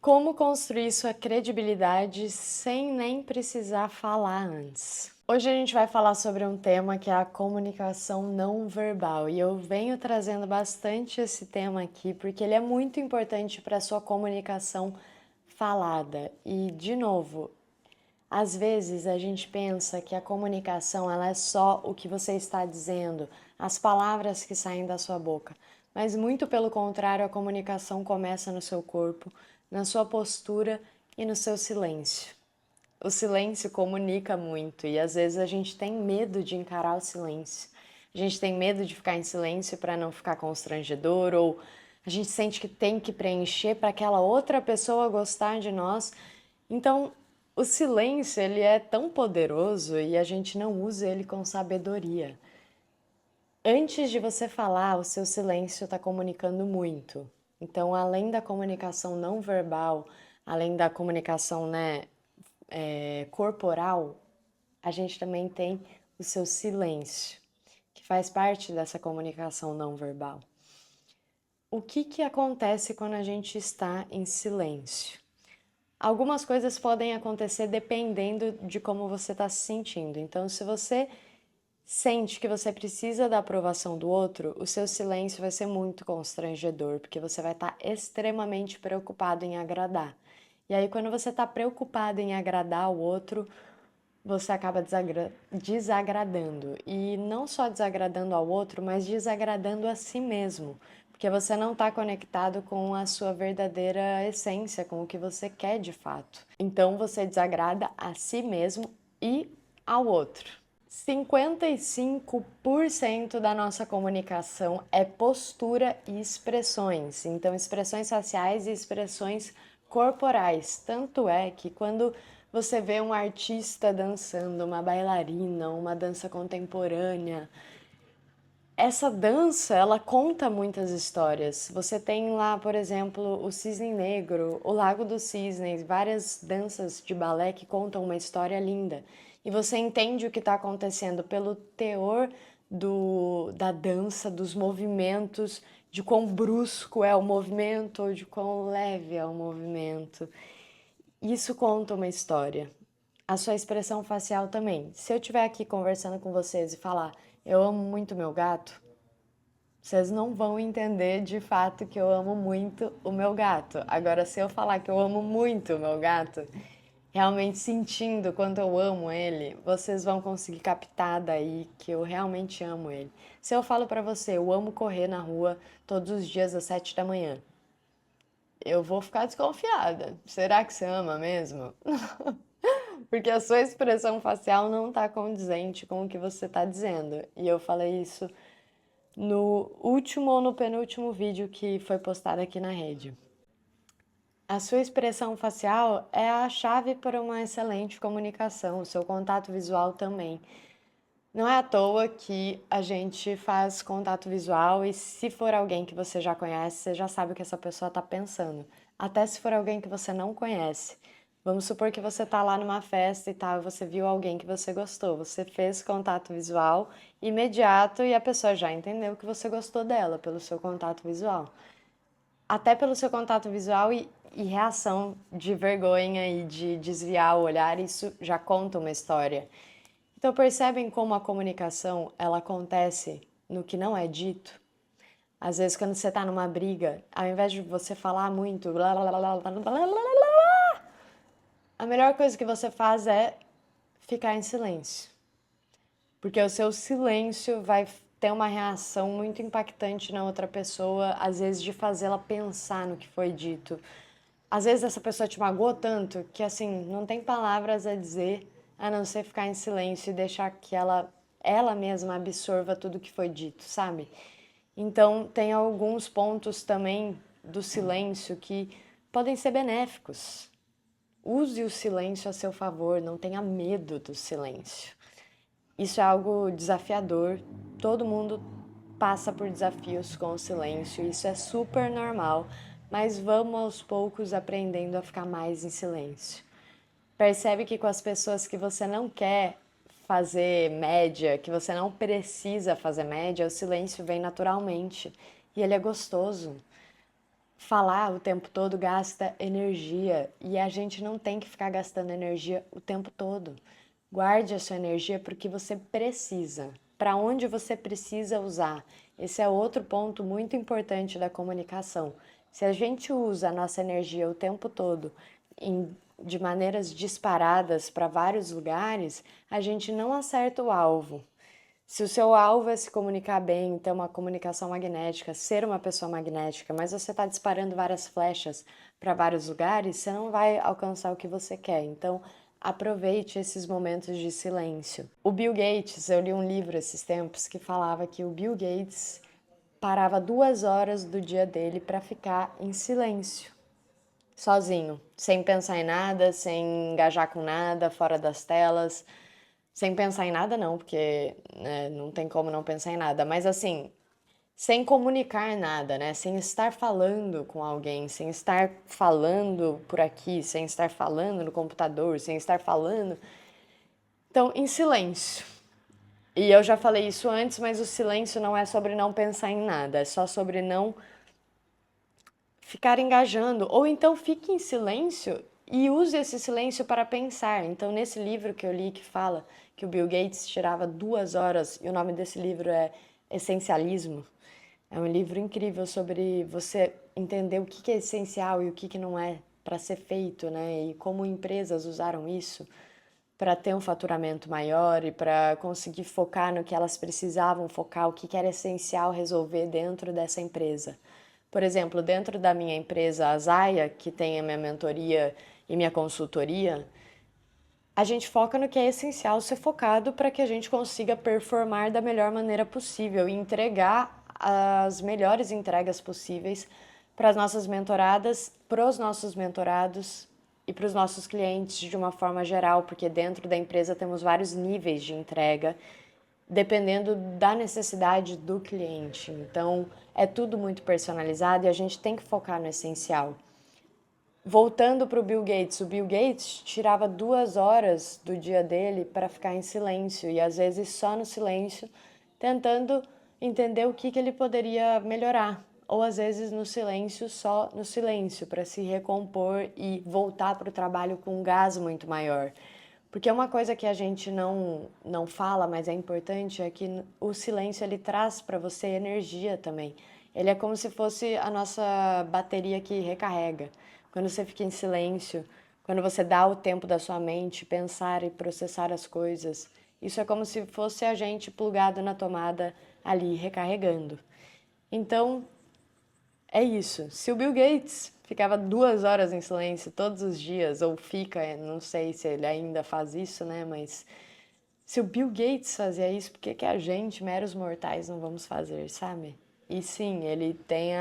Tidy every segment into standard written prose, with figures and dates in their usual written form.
Como construir sua credibilidade sem nem precisar falar antes? Hoje a gente vai falar sobre um tema que é a comunicação não verbal e eu venho trazendo bastante esse tema aqui porque ele é muito importante para a sua comunicação falada. E, de novo, às vezes a gente pensa que a comunicação ela é só o que você está dizendo, as palavras que saem da sua boca. Mas muito pelo contrário, a comunicação começa no seu corpo, na sua postura e no seu silêncio. O silêncio comunica muito e às vezes a gente tem medo de encarar o silêncio. A gente tem medo de ficar em silêncio para não ficar constrangedor ou a gente sente que tem que preencher para aquela outra pessoa gostar de nós. Então, o silêncio, ele é tão poderoso e a gente não usa ele com sabedoria. Antes de você falar, o seu silêncio está comunicando muito. Então, além da comunicação não verbal, além da comunicação, corporal, a gente também tem o seu silêncio, que faz parte dessa comunicação não verbal. O que acontece quando a gente está em silêncio? Algumas coisas podem acontecer dependendo de como você está se sentindo. Então, se você sente que você precisa da aprovação do outro, o seu silêncio vai ser muito constrangedor, porque você vai estar extremamente preocupado em agradar. E aí, quando você está preocupado em agradar o outro, você acaba desagradando. E não só desagradando ao outro, mas desagradando a si mesmo. Porque você não está conectado com a sua verdadeira essência, com o que você quer de fato. Então você desagrada a si mesmo e ao outro. 55% da nossa comunicação é postura e expressões. Então, expressões faciais e expressões corporais. Tanto é que quando você vê um artista dançando, uma bailarina, uma dança contemporânea, essa dança, ela conta muitas histórias. Você tem lá, por exemplo, o Cisne Negro, o Lago dos Cisnes, várias danças de balé que contam uma história linda. E você entende o que está acontecendo pelo teor da dança, dos movimentos, de quão brusco é o movimento ou de quão leve é o movimento. Isso conta uma história. A sua expressão facial também. Se eu estiver aqui conversando com vocês e falar, eu amo muito meu gato, vocês não vão entender de fato que eu amo muito o meu gato. Agora, se eu falar que eu amo muito o meu gato, realmente sentindo quanto eu amo ele, vocês vão conseguir captar daí que eu realmente amo ele. Se eu falo pra você, eu amo correr na rua todos os dias às 7 da manhã, eu vou ficar desconfiada. Será que você ama mesmo? Porque a sua expressão facial não tá condizente com o que você tá dizendo. E eu falei isso no último ou no penúltimo vídeo que foi postado aqui na rede. A sua expressão facial é a chave para uma excelente comunicação, o seu contato visual também. Não é à toa que a gente faz contato visual e se for alguém que você já conhece, você já sabe o que essa pessoa está pensando. Até se for alguém que você não conhece. Vamos supor que você está lá numa festa e tal, e você viu alguém que você gostou. Você fez contato visual imediato e a pessoa já entendeu que você gostou dela pelo seu contato visual. Até pelo seu contato visual e reação de vergonha e de desviar o olhar, isso já conta uma história. Então percebem como a comunicação ela acontece no que não é dito? Às vezes quando você está numa briga, ao invés de você falar muito, blá, blá, blá, blá, blá, blá, blá, a melhor coisa que você faz é ficar em silêncio. Porque o seu silêncio vai ter uma reação muito impactante na outra pessoa, às vezes de fazê-la pensar no que foi dito. Às vezes essa pessoa te magoou tanto que assim, não tem palavras a dizer a não ser ficar em silêncio e deixar que ela mesma absorva tudo que foi dito, sabe? Então, tem alguns pontos também do silêncio que podem ser benéficos. Use o silêncio a seu favor, não tenha medo do silêncio. Isso é algo desafiador, todo mundo passa por desafios com o silêncio, isso é super normal, mas vamos aos poucos aprendendo a ficar mais em silêncio. Percebe que com as pessoas que você não quer fazer média, que você não precisa fazer média, o silêncio vem naturalmente e ele é gostoso. falar o tempo todo gasta energia e a gente não tem que ficar gastando energia o tempo todo. Guarde a sua energia para o que você precisa, para onde você precisa usar. Esse é outro ponto muito importante da comunicação. Se a gente usa a nossa energia o tempo todo de maneiras disparadas para vários lugares, a gente não acerta o alvo. Se o seu alvo é se comunicar bem, ter uma comunicação magnética, ser uma pessoa magnética, mas você está disparando várias flechas para vários lugares, você não vai alcançar o que você quer. Então, aproveite esses momentos de silêncio. O Bill Gates, eu li um livro esses tempos que falava que o Bill Gates parava 2 horas do dia dele para ficar em silêncio, sozinho, sem pensar em nada, sem engajar com nada, fora das telas. Sem pensar em nada, não, porque né, não tem como não pensar em nada, mas assim, sem comunicar nada, né? Sem estar falando com alguém, sem estar falando por aqui, sem estar falando no computador, sem estar falando. Então, em silêncio. E eu já falei isso antes, mas o silêncio não é sobre não pensar em nada, é só sobre não ficar engajando. Ou então fique em silêncio e use esse silêncio para pensar. Então, nesse livro que eu li que fala que o Bill Gates tirava 2 horas, e o nome desse livro é Essencialismo. É um livro incrível sobre você entender o que é essencial e o que não é para ser feito, né? E como empresas usaram isso para ter um faturamento maior e para conseguir focar no que elas precisavam focar, o que era essencial resolver dentro dessa empresa. Por exemplo, dentro da minha empresa, a Zaya, que tem a minha mentoria e minha consultoria, a gente foca no que é essencial ser focado para que a gente consiga performar da melhor maneira possível e entregar as melhores entregas possíveis para as nossas mentoradas, para os nossos mentorados e para os nossos clientes de uma forma geral, porque dentro da empresa temos vários níveis de entrega, dependendo da necessidade do cliente. Então, é tudo muito personalizado e a gente tem que focar no essencial. Voltando para o Bill Gates tirava 2 horas do dia dele para ficar em silêncio e às vezes só no silêncio, tentando entender o que ele poderia melhorar, ou às vezes no silêncio, só no silêncio, para se recompor e voltar para o trabalho com um gás muito maior. Porque uma coisa que a gente não fala, mas é importante, é que o silêncio ele traz para você energia também. Ele é como se fosse a nossa bateria que recarrega. Quando você fica em silêncio, quando você dá o tempo da sua mente pensar e processar as coisas, isso é como se fosse a gente plugado na tomada ali recarregando. Então, é isso. Se o Bill Gates ficava 2 horas em silêncio todos os dias, ou fica, não sei se ele ainda faz isso, né? Mas se o Bill Gates fazia isso, por que que a gente, meros mortais, não vamos fazer, sabe? E sim, ele tem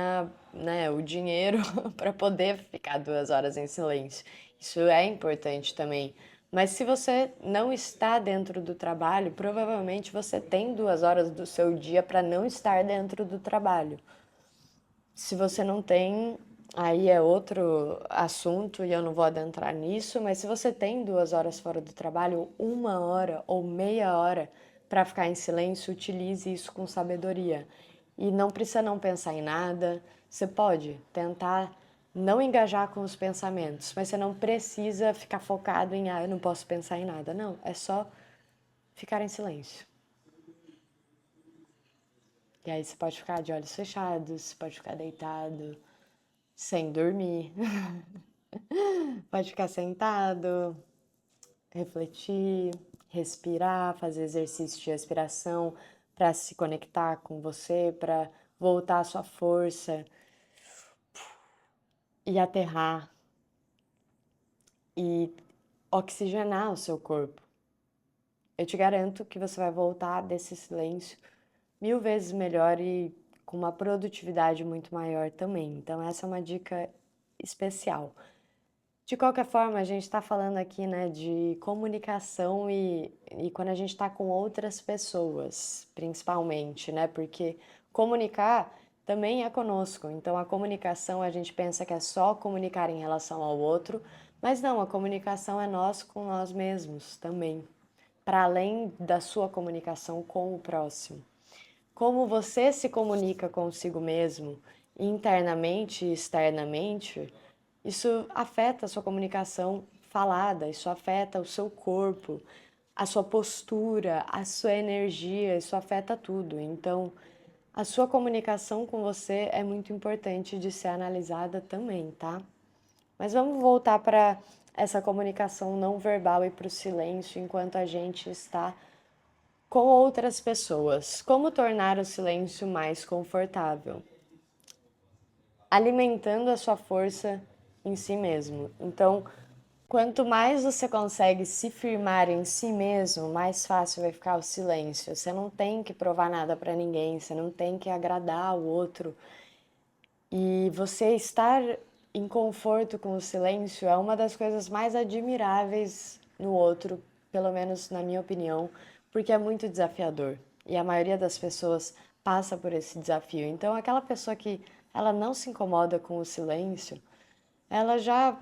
né, o dinheiro para poder ficar 2 horas em silêncio. Isso é importante também. Mas se você não está dentro do trabalho, provavelmente você tem 2 horas do seu dia para não estar dentro do trabalho. Se você não tem, aí é outro assunto e eu não vou adentrar nisso, mas se você tem 2 horas fora do trabalho, 1 hora ou meia hora para ficar em silêncio, utilize isso com sabedoria. E não precisa não pensar em nada, você pode tentar não engajar com os pensamentos, mas você não precisa ficar focado em, eu não posso pensar em nada. Não, é só ficar em silêncio. E aí você pode ficar de olhos fechados, pode ficar deitado, sem dormir. Pode ficar sentado, refletir, respirar, fazer exercício de respiração para se conectar com você, para voltar a sua força e aterrar e oxigenar o seu corpo. Eu te garanto que você vai voltar desse silêncio 1000 vezes melhor e com uma produtividade muito maior também. Então, essa é uma dica especial. De qualquer forma, a gente está falando aqui, né, de comunicação e quando a gente está com outras pessoas, principalmente, né, porque comunicar também é conosco. Então, a comunicação a gente pensa que é só comunicar em relação ao outro, mas não, a comunicação é nós com nós mesmos também, para além da sua comunicação com o próximo. Como você se comunica consigo mesmo internamente e externamente, isso afeta a sua comunicação falada, isso afeta o seu corpo, a sua postura, a sua energia, isso afeta tudo. Então, a sua comunicação com você é muito importante de ser analisada também, tá? Mas vamos voltar para essa comunicação não verbal e para o silêncio enquanto a gente está com outras pessoas. Como tornar o silêncio mais confortável? Alimentando a sua força em si mesmo. Então, quanto mais você consegue se firmar em si mesmo, mais fácil vai ficar o silêncio. Você não tem que provar nada para ninguém, você não tem que agradar o outro. E você estar em conforto com o silêncio é uma das coisas mais admiráveis no outro, pelo menos na minha opinião, porque é muito desafiador. E a maioria das pessoas passa por esse desafio. Então, aquela pessoa que ela não se incomoda com o silêncio, ela já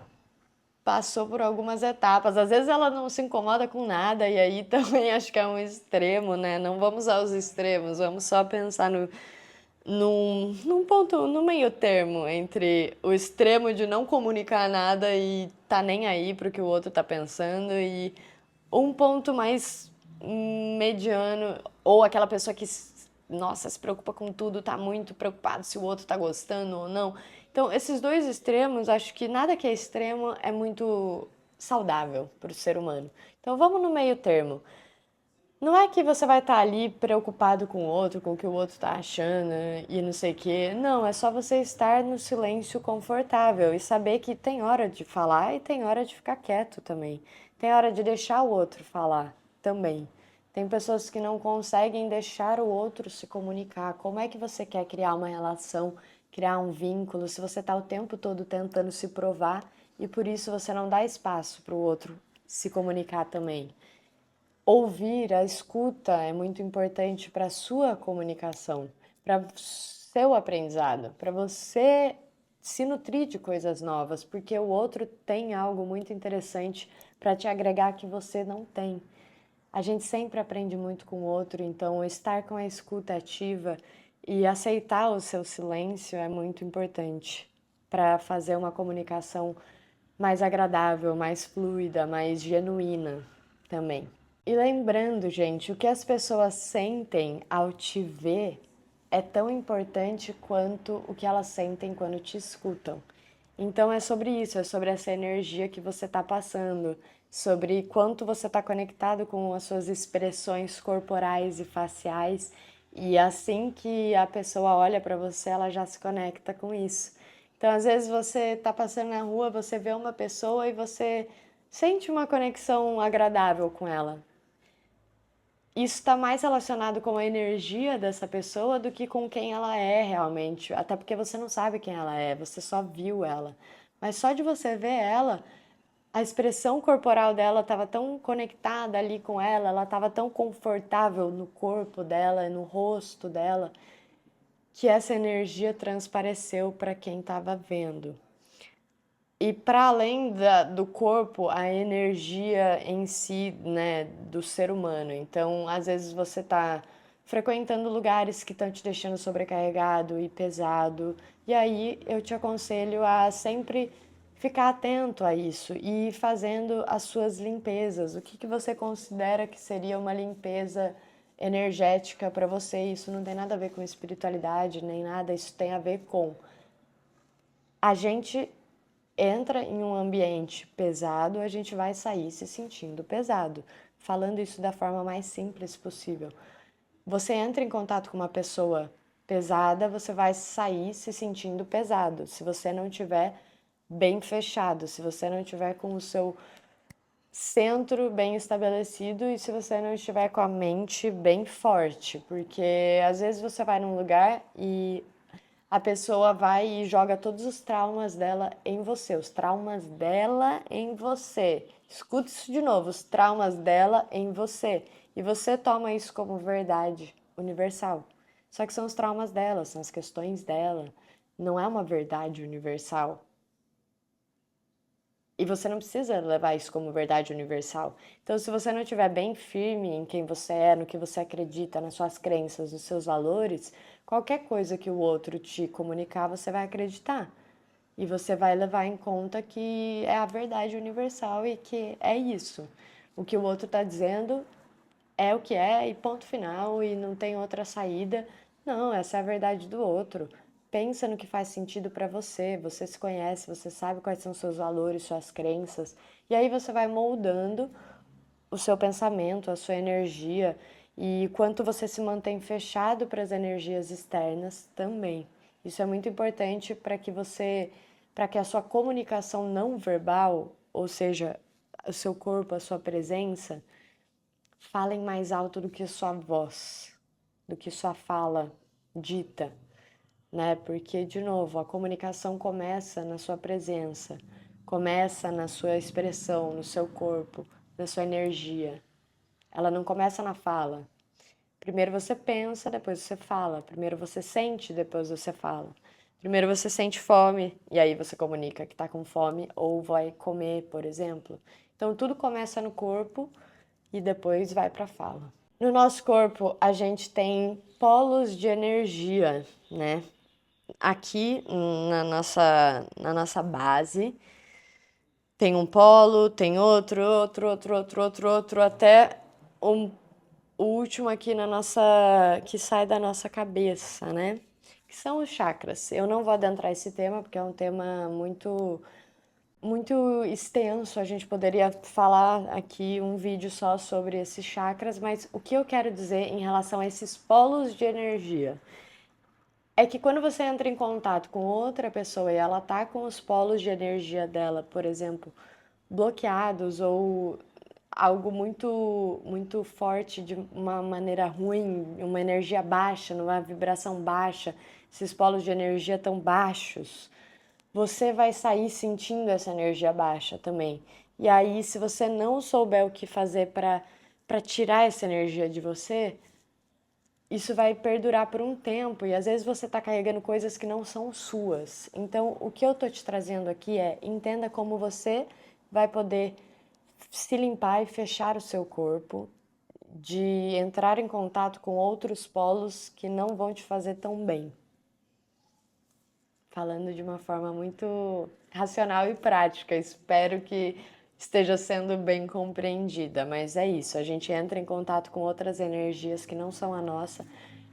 passou por algumas etapas. Às vezes ela não se incomoda com nada, e aí também acho que é um extremo, né? Não vamos aos extremos, vamos só pensar num ponto, no meio termo entre o extremo de não comunicar nada e tá nem aí pro que o outro tá pensando e um ponto mais mediano, ou aquela pessoa que, nossa, se preocupa com tudo, tá muito preocupado se o outro tá gostando ou não. Então, esses dois extremos, acho que nada que é extremo é muito saudável para o ser humano. Então, vamos no meio termo. Não é que você vai estar ali preocupado com o outro, com o que o outro está achando e não sei o quê. Não, é só você estar no silêncio confortável e saber que tem hora de falar e tem hora de ficar quieto também. Tem hora de deixar o outro falar também. Tem pessoas que não conseguem deixar o outro se comunicar. Como é que você quer criar uma relação, criar um vínculo, se você está o tempo todo tentando se provar e por isso você não dá espaço para o outro se comunicar também? Ouvir, a escuta é muito importante para a sua comunicação, para o seu aprendizado, para você se nutrir de coisas novas, porque o outro tem algo muito interessante para te agregar que você não tem. A gente sempre aprende muito com o outro, então estar com a escuta ativa e aceitar o seu silêncio é muito importante para fazer uma comunicação mais agradável, mais fluida, mais genuína também. E lembrando, gente, o que as pessoas sentem ao te ver é tão importante quanto o que elas sentem quando te escutam. Então é sobre isso, é sobre essa energia que você está passando, sobre quanto você está conectado com as suas expressões corporais e faciais, e assim que a pessoa olha para você, ela já se conecta com isso. Então, às vezes você está passando na rua, você vê uma pessoa e você sente uma conexão agradável com ela. Isso está mais relacionado com a energia dessa pessoa do que com quem ela é realmente. Até porque você não sabe quem ela é, você só viu ela. Mas só de você ver ela, a expressão corporal dela estava tão conectada ali com ela estava tão confortável no corpo dela, no rosto dela, que essa energia transpareceu para quem estava vendo. E para além do corpo, a energia em si, né, do ser humano. Então, às vezes você está frequentando lugares que estão te deixando sobrecarregado e pesado, e aí eu te aconselho a sempre ficar atento a isso e ir fazendo as suas limpezas. O que você considera que seria uma limpeza energética para você? Isso não tem nada a ver com espiritualidade nem nada, isso tem a ver com a gente entra em um ambiente pesado, a gente vai sair se sentindo pesado. Falando isso da forma mais simples possível. Você entra em contato com uma pessoa pesada, você vai sair se sentindo pesado. Se você não tiver bem fechado, se você não tiver com o seu centro bem estabelecido e se você não estiver com a mente bem forte, porque às vezes você vai num lugar e a pessoa vai e joga todos os traumas dela em você, os traumas dela em você. Escuta isso de novo, os traumas dela em você. E você toma isso como verdade universal. Só que são os traumas dela, são as questões dela. Não é uma verdade universal. E você não precisa levar isso como verdade universal. Então, se você não estiver bem firme em quem você é, no que você acredita, nas suas crenças, nos seus valores, qualquer coisa que o outro te comunicar, você vai acreditar. E você vai levar em conta que é a verdade universal e que é isso. O que o outro está dizendo é o que é e ponto final e não tem outra saída. Não, essa é a verdade do outro. Pensa no que faz sentido para você. Você se conhece, você sabe quais são seus valores, suas crenças. E aí você vai moldando o seu pensamento, a sua energia e quanto você se mantém fechado para as energias externas também. Isso é muito importante para que a sua comunicação não verbal, ou seja, o seu corpo, a sua presença, falem mais alto do que a sua voz, do que sua fala dita, né? Porque, de novo, a comunicação começa na sua presença, começa na sua expressão, no seu corpo, na sua energia. Ela não começa na fala. Primeiro você pensa, depois você fala. Primeiro você sente, depois você fala. Primeiro você sente fome e aí você comunica que está com fome ou vai comer, por exemplo. Então tudo começa no corpo e depois vai para a fala. No nosso corpo a gente tem polos de energia, né? Aqui na nossa base tem um polo, tem outro, até um, o último aqui que sai da nossa cabeça, né? Que são os chakras. Eu não vou adentrar esse tema porque é um tema muito extenso. A gente poderia falar aqui um vídeo só sobre esses chakras, mas o que eu quero dizer em relação a esses polos de energia é que quando você entra em contato com outra pessoa e ela tá com os polos de energia dela, por exemplo, bloqueados ou algo muito forte de uma maneira ruim, uma energia baixa, numa vibração baixa, esses polos de energia tão baixos, você vai sair sentindo essa energia baixa também. E aí, se você não souber o que fazer para tirar essa energia de você, isso vai perdurar por um tempo e às vezes você está carregando coisas que não são suas. Então, o que eu tô te trazendo aqui é entenda como você vai poder se limpar e fechar o seu corpo, de entrar em contato com outros polos que não vão te fazer tão bem. Falando de uma forma muito racional e prática, espero que esteja sendo bem compreendida, mas é isso, a gente entra em contato com outras energias que não são a nossa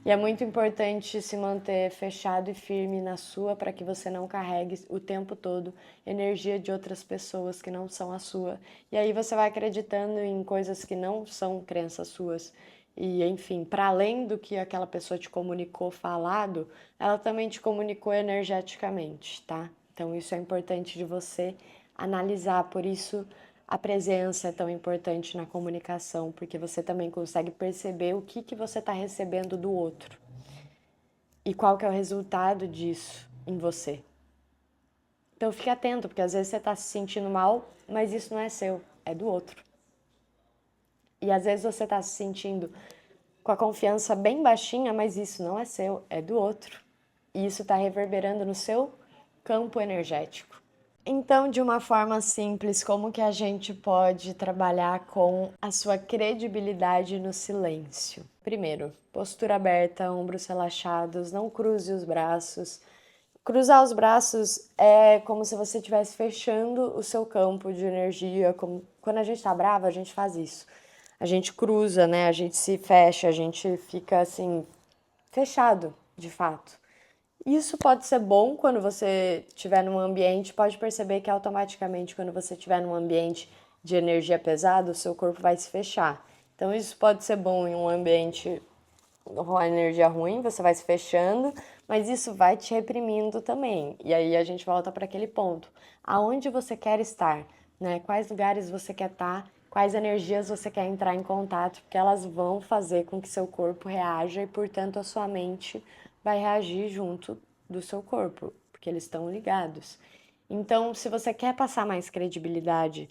e é muito importante se manter fechado e firme na sua para que você não carregue o tempo todo energia de outras pessoas que não são a sua. E aí você vai acreditando em coisas que não são crenças suas. E, enfim, para além do que aquela pessoa te comunicou falado, ela também te comunicou energeticamente, tá? Então isso é importante de você analisar, por isso a presença é tão importante na comunicação, porque você também consegue perceber o que você está recebendo do outro e qual que é o resultado disso em você. Então fique atento, porque às vezes você está se sentindo mal, mas isso não é seu, é do outro. E às vezes você está se sentindo com a confiança bem baixinha, mas isso não é seu, é do outro. E isso está reverberando no seu campo energético. Então, de uma forma simples, como que a gente pode trabalhar com a sua credibilidade no silêncio? Primeiro, postura aberta, ombros relaxados, não cruze os braços. Cruzar os braços é como se você estivesse fechando o seu campo de energia. Como... Quando a gente tá brava, a gente faz isso. A gente cruza, né? A gente se fecha, a gente fica assim, fechado, de fato. Isso pode ser bom quando você estiver num ambiente, pode perceber que automaticamente quando você estiver num ambiente de energia pesada, o seu corpo vai se fechar. Então isso pode ser bom em um ambiente com a energia ruim, você vai se fechando, mas isso vai te reprimindo também. E aí a gente volta para aquele ponto. Aonde você quer estar, né? Quais lugares você quer estar, quais energias você quer entrar em contato, porque elas vão fazer com que seu corpo reaja e, portanto, a sua mente vai reagir junto do seu corpo, porque eles estão ligados. Então, se você quer passar mais credibilidade,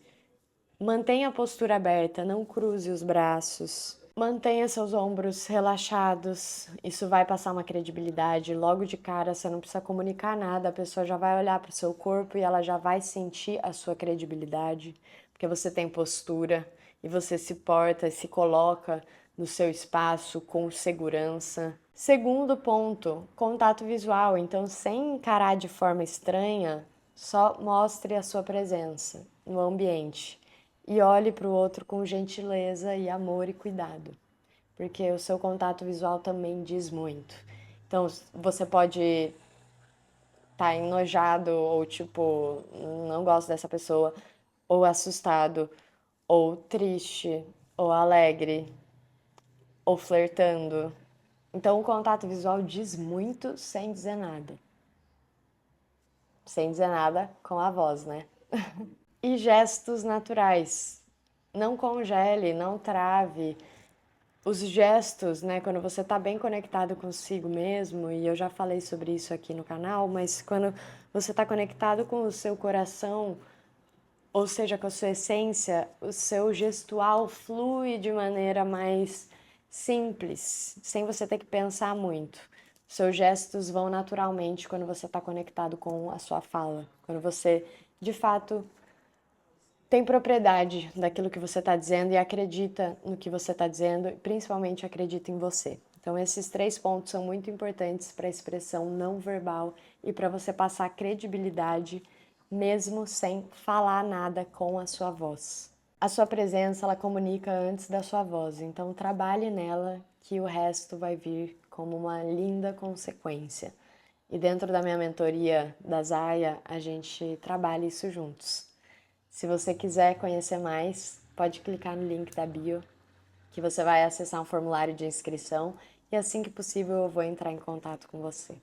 mantenha a postura aberta, não cruze os braços. Mantenha seus ombros relaxados, isso vai passar uma credibilidade. Logo de cara, você não precisa comunicar nada, a pessoa já vai olhar para o seu corpo e ela já vai sentir a sua credibilidade, porque você tem postura e você se porta e se coloca no seu espaço, com segurança. Segundo ponto, contato visual. Então, sem encarar de forma estranha, só mostre a sua presença no ambiente e olhe para o outro com gentileza e amor e cuidado, porque o seu contato visual também diz muito. Então, você pode estar enojado ou tipo, não gosto dessa pessoa, ou assustado, ou triste, ou alegre, ou flertando. Então, o contato visual diz muito sem dizer nada. Sem dizer nada com a voz, né? E gestos naturais. Não congele, não trave. Os gestos, né, quando você está bem conectado consigo mesmo, e eu já falei sobre isso aqui no canal, mas quando você está conectado com o seu coração, ou seja, com a sua essência, o seu gestual flui de maneira mais simples, sem você ter que pensar muito. Seus gestos vão naturalmente quando você está conectado com a sua fala, quando você, de fato, tem propriedade daquilo que você está dizendo e acredita no que você está dizendo e principalmente acredita em você. Então, esses 3 pontos são muito importantes para a expressão não verbal e para você passar credibilidade mesmo sem falar nada com a sua voz. A sua presença, ela comunica antes da sua voz, então trabalhe nela que o resto vai vir como uma linda consequência. E dentro da minha mentoria da Zaya, a gente trabalha isso juntos. Se você quiser conhecer mais, pode clicar no link da bio, que você vai acessar um formulário de inscrição e assim que possível eu vou entrar em contato com você.